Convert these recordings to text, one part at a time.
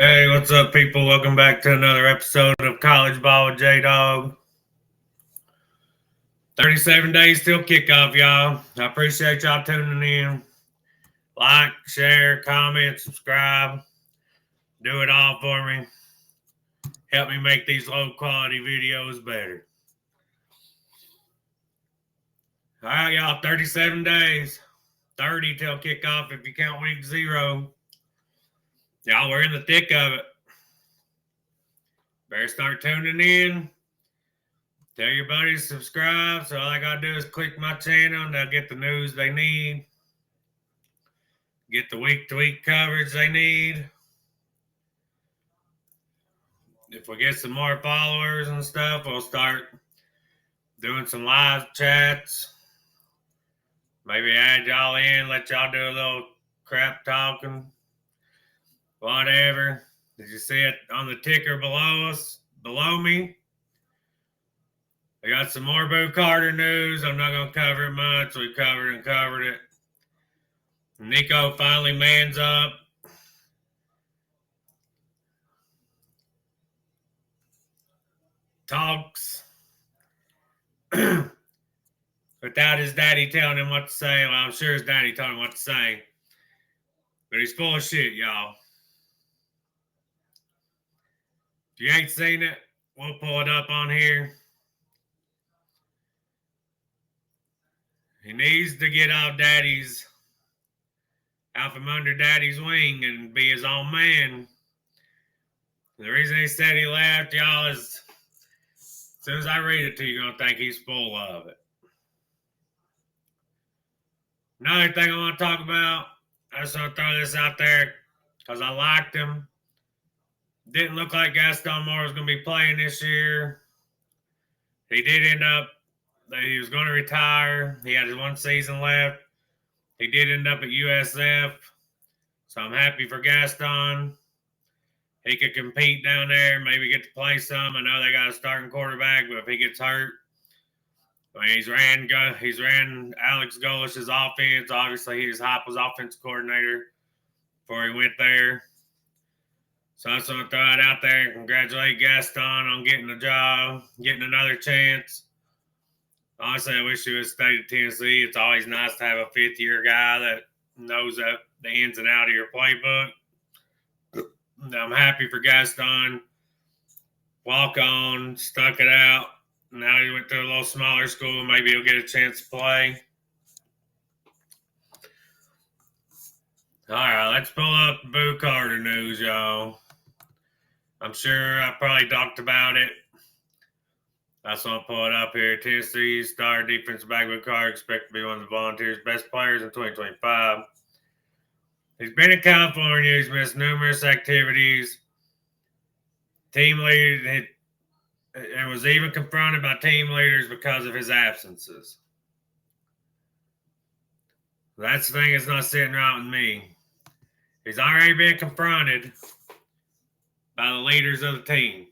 Hey, what's up, people? Welcome back to another episode of College Ball with J-Dog. 37 days till kickoff, y'all. I appreciate y'all tuning in. Like, share, comment, subscribe. Do it all for me. Help me make these low-quality videos better. All right, y'all, 37 days. 30 till kickoff if you count week 0. Y'all, we're in the thick of it. Better start tuning in. Tell your buddies to subscribe. So all I got to do is click my channel and they'll get the news they need. Get the week-to-week coverage they need. If we get some more followers and stuff, we'll start doing some live chats. Maybe add y'all in, let y'all do a little crap talking. Whatever. Did you see it on the ticker below me? I got some more Boo Carter news. I'm not going to cover it much. We covered it. Nico finally mans up. Talks. Without his daddy telling him what to say. Well, I'm sure his daddy told him what to say. But he's full of shit, y'all. If you ain't seen it, we'll pull it up on here. He needs to get out from under daddy's wing and be his own man. The reason he said he left, y'all, is as soon as I read it to you, you're going to think he's full of it. Another thing I want to talk about, I just want to throw this out there because I liked him. Didn't look like Gaston Moore was going to be playing this year. He did end up, he was going to retire. He had his one season left. He did end up at USF. So I'm happy for Gaston. He could compete down there, maybe get to play some. I know they got a starting quarterback, but if he gets hurt, I mean, he's ran Alex Golish's offense. Obviously, he was Heupel's offensive coordinator before he went there. So I just want to throw it out there and congratulate Gaston on getting the job, getting another chance. Honestly, I wish he would have stayed at Tennessee. It's always nice to have a fifth-year guy that knows the ins and outs of your playbook. I'm happy for Gaston. Walk on, stuck it out. Now he went to a little smaller school. Maybe he'll get a chance to play. All right, let's pull up Boo Carter news, y'all. I'm sure I probably talked about it. I just want to pull it up here. Tennessee star defensive back Boo Carter expected to be one of the Volunteers' best players in 2025. He's been in California. He's missed numerous activities. Team leader, and was even confronted by team leaders because of his absences. That's the thing that's not sitting right with me. He's already been confronted by the leaders of the team.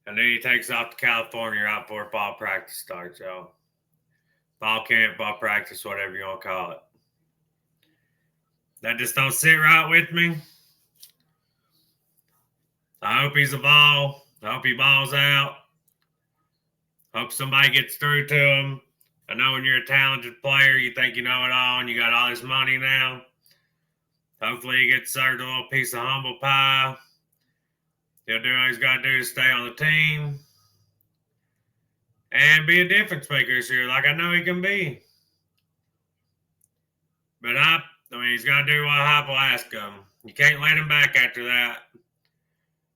And then he takes off to California right before fall practice starts, y'all. Fall camp, fall practice, whatever you want to call it. That just don't sit right with me. I hope he's a ball. I hope he balls out. Hope somebody gets through to him. I know when you're a talented player, you think you know it all and you got all this money now. Hopefully he gets served a little piece of humble pie. He'll do what he's got to do to stay on the team. And be a difference maker this year like I know he can be. But he's got to do what Heupel asks him. You can't let him back after that.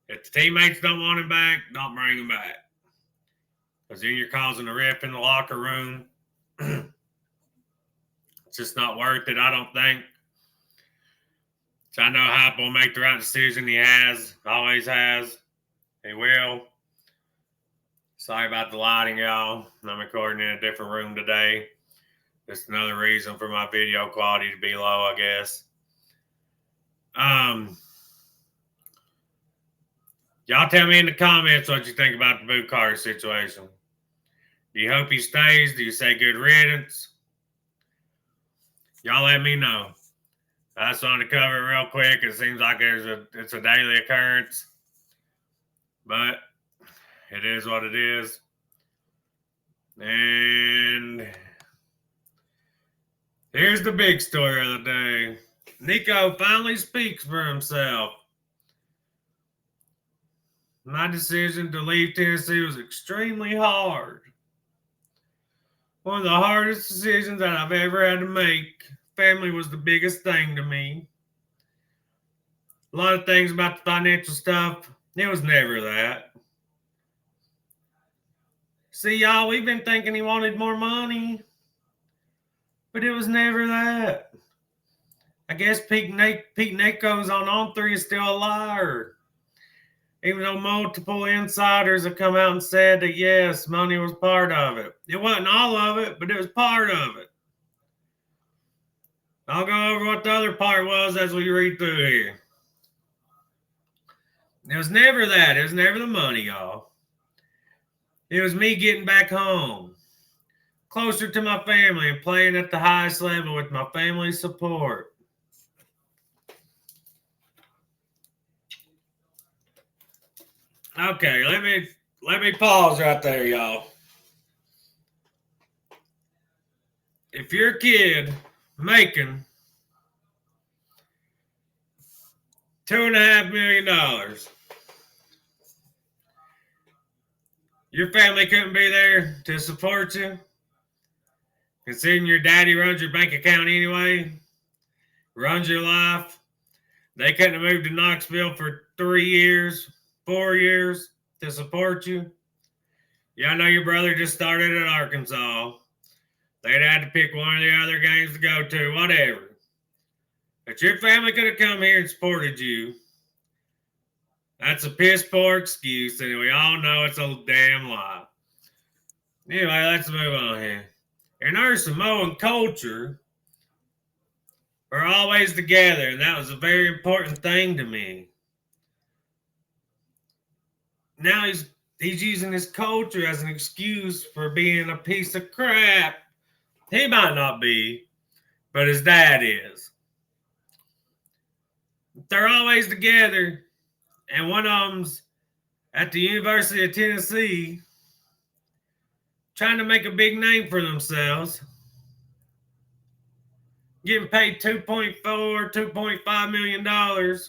If the teammates don't want him back, don't bring him back. Because then you're causing a rift in the locker room. It's just not worth it, I don't think. So I know Heupel will make the right decision. He always has. He will. Sorry about the lighting, y'all. I'm recording in a different room today. Just another reason for my video quality to be low, I guess. Y'all tell me in the comments what you think about the Boo Carter situation. Do you hope he stays? Do you say good riddance? Y'all let me know. I just wanted to cover it real quick. It seems like it's a daily occurrence, but it is what it is. And here's the big story of the day. Nico finally speaks for himself. My decision to leave Tennessee was extremely hard. One of the hardest decisions that I've ever had to make. Family was the biggest thing to me. A lot of things about the financial stuff, it was never that. See, y'all, we've been thinking he wanted more money, but it was never that. I guess Pete Nico's on 3 is still a liar. Even though multiple insiders have come out and said that, yes, money was part of it. It wasn't all of it, but it was part of it. I'll go over what the other part was as we read through here. It was never that. It was never the money, y'all. It was me getting back home, closer to my family and playing at the highest level with my family's support. Okay, let me pause right there, y'all. If you're a kid making $2.5 million, your family couldn't be there to support you, considering your daddy runs your bank account anyway, runs your life. They couldn't have moved to Knoxville for 3 years, 4 years to support you. Yeah, I know your brother just started at Arkansas. They'd had to pick one of the other games to go to, whatever. But your family could have come here and supported you. That's a piss poor excuse, and we all know it's a damn lie. Anyway, let's move on here. In our Samoan culture, we're always together, and that was a very important thing to me. Now he's using his culture as an excuse for being a piece of crap. He might not be, but his dad is. They're always together, and one of them's at the University of Tennessee trying to make a big name for themselves, getting paid $2.4, $2.5 million.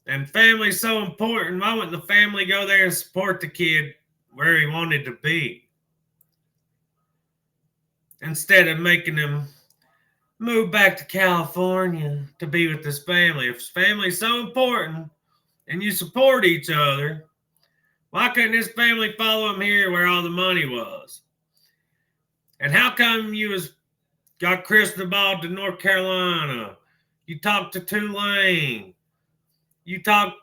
And family's so important. Why wouldn't the family go there and support the kid where he wanted to be? Instead of making him move back to California to be with his family. If his family's so important and you support each other, why couldn't his family follow him here where all the money was? And how come you got crystal ball to North Carolina? You talked to Tulane. You talked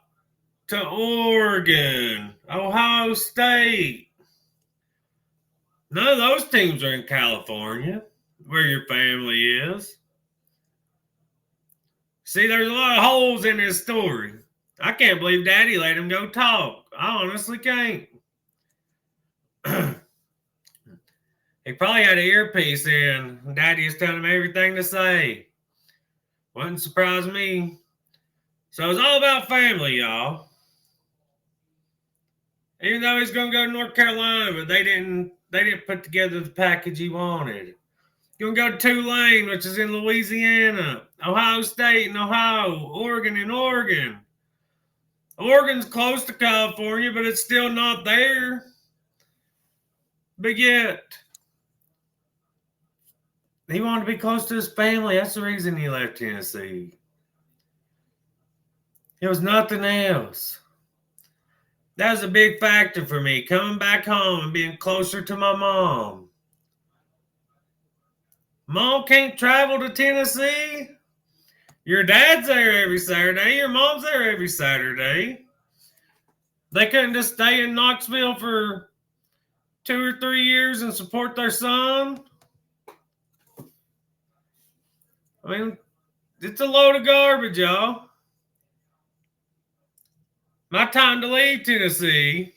to Oregon, Ohio State. None of those teams are in California, where your family is. See, there's a lot of holes in this story. I can't believe Daddy let him go talk. I honestly can't. He probably had an earpiece in. Daddy is telling him everything to say. Wouldn't surprise me. So it's all about family, y'all. Even though he's going to go to North Carolina, but they didn't put together the package he wanted. You're going to go to Tulane, which is in Louisiana, Ohio State and Ohio, Oregon and Oregon. Oregon's close to California, but it's still not there. But yet, he wanted to be close to his family. That's the reason he left Tennessee. It was nothing else. That was a big factor for me, coming back home and being closer to my mom. Mom can't travel to Tennessee. Your dad's there every Saturday. Your mom's there every Saturday. They couldn't just stay in Knoxville for 2 or 3 years and support their son. I mean, it's a load of garbage, y'all. My time to leave Tennessee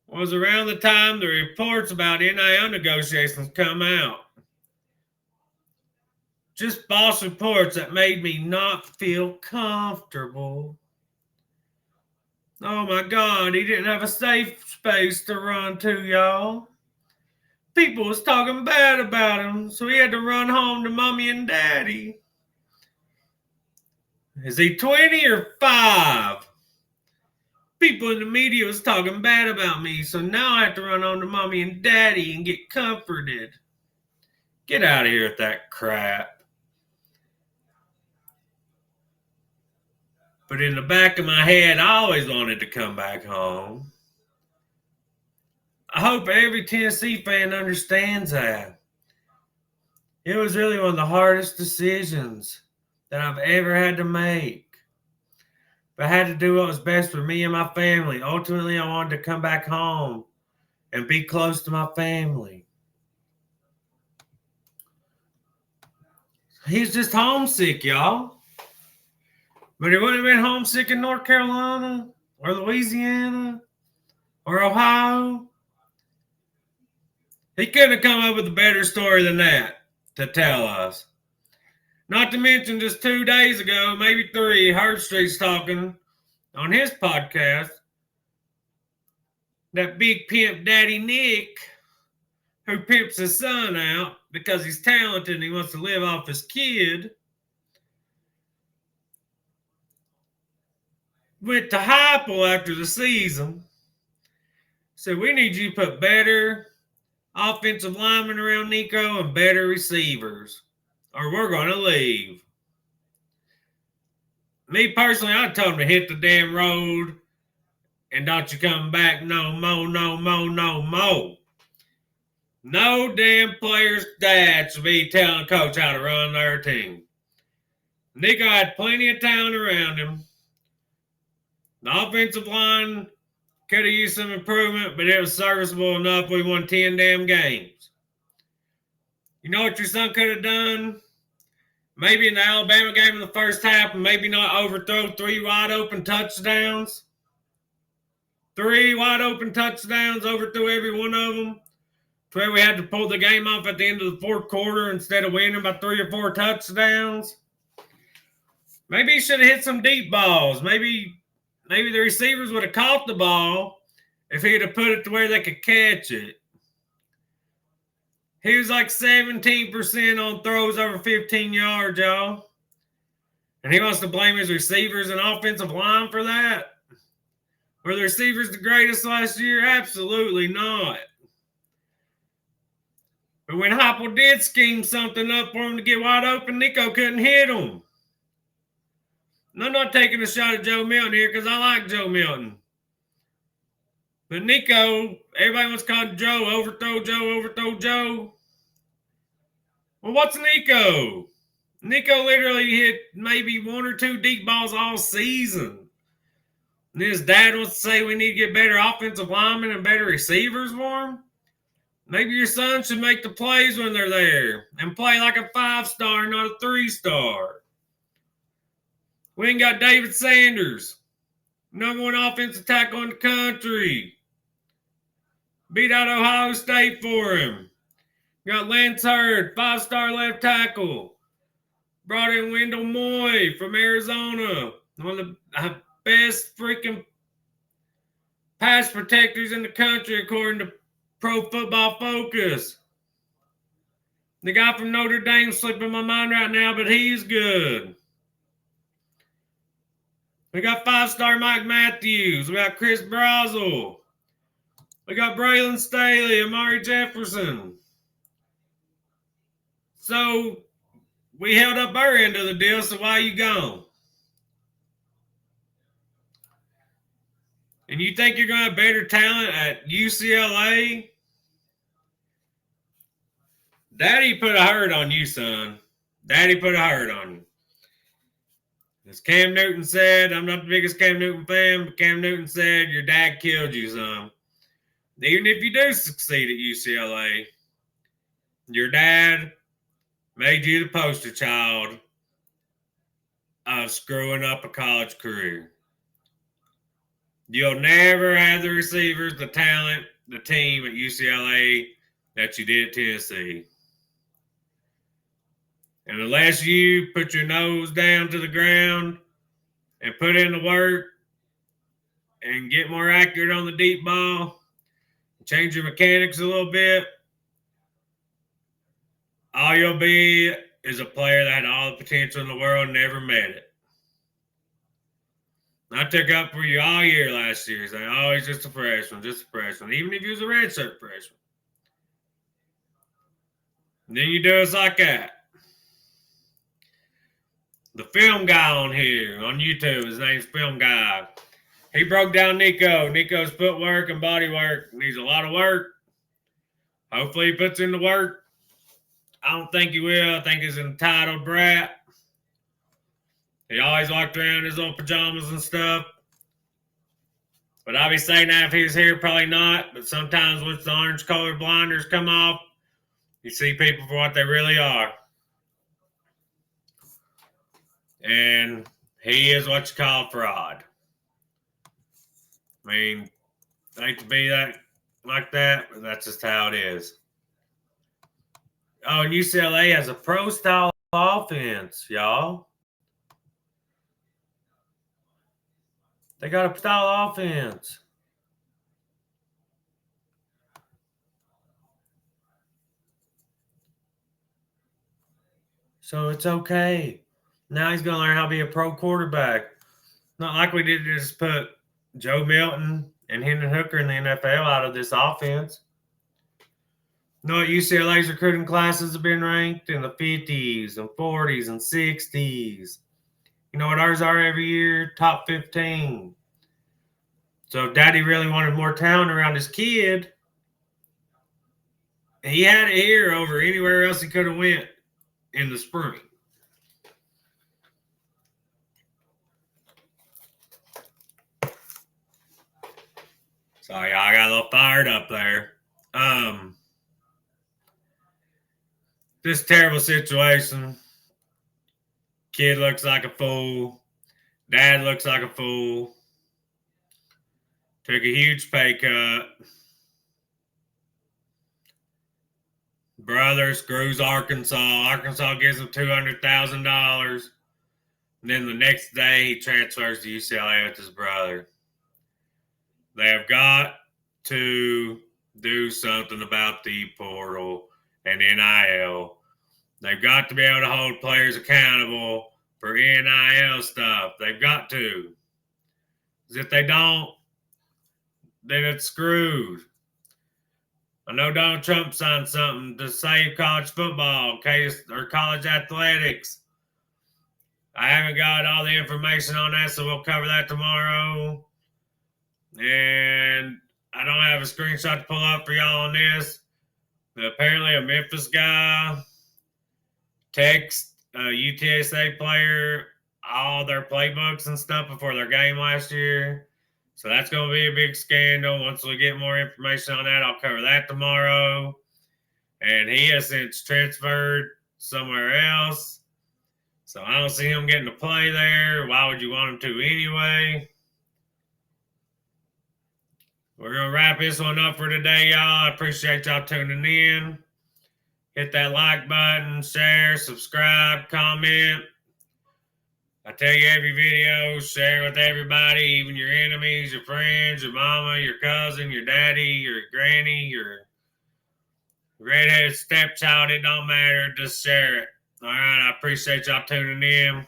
was around the time the reports about NIL negotiations come out. Just false reports that made me not feel comfortable. Oh my God, he didn't have a safe space to run to, y'all. People was talking bad about him, so he had to run home to mommy and daddy. Is he 20 or 5? People in the media was talking bad about me, so now I have to run home to mommy and daddy and get comforted. Get out of here with that crap. But in the back of my head, I always wanted to come back home. I hope every Tennessee fan understands that. It was really one of the hardest decisions that I've ever had to make. But I had to do what was best for me and my family. Ultimately, I wanted to come back home and be close to my family. He's just homesick, y'all. But he wouldn't have been homesick in North Carolina or Louisiana or Ohio. He couldn't have come up with a better story than that to tell us. Not to mention just 2 days ago, maybe 3, Herb Street's talking on his podcast that big pimp Daddy Nick, who pimps his son out because he's talented and he wants to live off his kid, went to Heupel after the season. Said, we need you to put better offensive linemen around Nico and better receivers, or we're going to leave. Me personally, I told him to hit the damn road and don't you come back no more, no more, no more. No damn player's dad should be telling coach how to run their team. Nico had plenty of talent around him. The offensive line could have used some improvement, but it was serviceable enough. We won 10 damn games. You know what your son could have done? Maybe in the Alabama game in the first half, maybe not overthrow 3 wide open touchdowns. 3 wide open touchdowns, overthrew every one of them. To where we had to pull the game off at the end of the 4th quarter instead of winning by 3 or 4 touchdowns. Maybe he should have hit some deep balls. Maybe the receivers would have caught the ball if he'd have put it to where they could catch it. He was like 17% on throws over 15 yards, y'all. And he wants to blame his receivers and offensive line for that? Were the receivers the greatest last year? Absolutely not. But when Heupel did scheme something up for him to get wide open, Nico couldn't hit him. And I'm not taking a shot at Joe Milton here because I like Joe Milton. But Nico, everybody wants to call Joe, overthrow Joe. Well, what's Nico? Nico literally hit maybe 1 or 2 deep balls all season. And his dad wants to say we need to get better offensive linemen and better receivers for him. Maybe your son should make the plays when they're there and play like a 5-star, not a 3-star. We ain't got David Sanders, #1 offensive tackle in the country. Beat out Ohio State for him. Got Lance Hurd, 5-star left tackle. Brought in Wendell Moy from Arizona. One of the best freaking pass protectors in the country, according to Pro Football Focus. The guy from Notre Dame slipping my mind right now, but he's good. We got 5-star Mike Matthews. We got Chris Brazel. We got Braylon Staley, Amari Jefferson. So we held up our end of the deal, so why you gone? And you think you're going to have better talent at UCLA? Daddy put a hurt on you, son. Daddy put a hurt on you. As Cam Newton said, I'm not the biggest Cam Newton fan, but Cam Newton said, your dad killed you, son. Even if you do succeed at UCLA, your dad made you the poster child of screwing up a college career. You'll never have the receivers, the talent, the team at UCLA that you did at Tennessee. And unless you put your nose down to the ground and put in the work and get more accurate on the deep ball, change your mechanics a little bit, all you'll be is a player that had all the potential in the world and never made it. I took up for you all year last year, saying, oh, he's just a freshman, even if he was a redshirt freshman. And then you do us like that. The film guy on here, on YouTube, his name's Film Guy. He broke down Nico. Nico's footwork and body work needs a lot of work. Hopefully he puts in the work. I don't think he will. I think he's an entitled brat. He always walked around in his little pajamas and stuff. Would I be saying that if he was here? Probably not. But sometimes once the orange colored blinders come off, you see people for what they really are. And he is what you call fraud. I mean, I hate to be that like that, but that's just how it is. Oh, and UCLA has a pro-style offense, y'all. They got a style offense. So it's okay. Now he's going to learn how to be a pro quarterback. Not like we did to just put Joe Milton and Hendon Hooker in the NFL out of this offense. You know what? UCLA's recruiting classes have been ranked in the 50s and 40s and 60s. You know what ours are every year? Top 15. So if Daddy really wanted more talent around his kid, he had it here over anywhere else he could have went in the spring. Sorry, I got a little fired up there. This terrible situation. Kid looks like a fool. Dad looks like a fool. Took a huge pay cut. Brother screws Arkansas. Arkansas gives him $200,000. And then the next day he transfers to UCLA with his brother. They have got to do something about the portal and NIL. They've got to be able to hold players accountable for NIL stuff. They've got to. Because if they don't, then it's screwed. I know Donald Trump signed something to save college football, or college athletics. I haven't got all the information on that, so we'll cover that tomorrow. And I don't have a screenshot to pull up for y'all on this. But apparently a Memphis guy text a UTSA player all their playbooks and stuff before their game last year. So that's going to be a big scandal. Once we get more information on that, I'll cover that tomorrow. And he has since transferred somewhere else. So I don't see him getting to play there. Why would you want him to anyway? We're going to wrap this one up for today, y'all. I appreciate y'all tuning in. Hit that like button, share, subscribe, comment. I tell you every video, share with everybody, even your enemies, your friends, your mama, your cousin, your daddy, your granny, your redheaded stepchild. It don't matter. Just share it. All right. I appreciate y'all tuning in.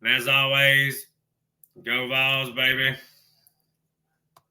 And as always, go Vols, baby.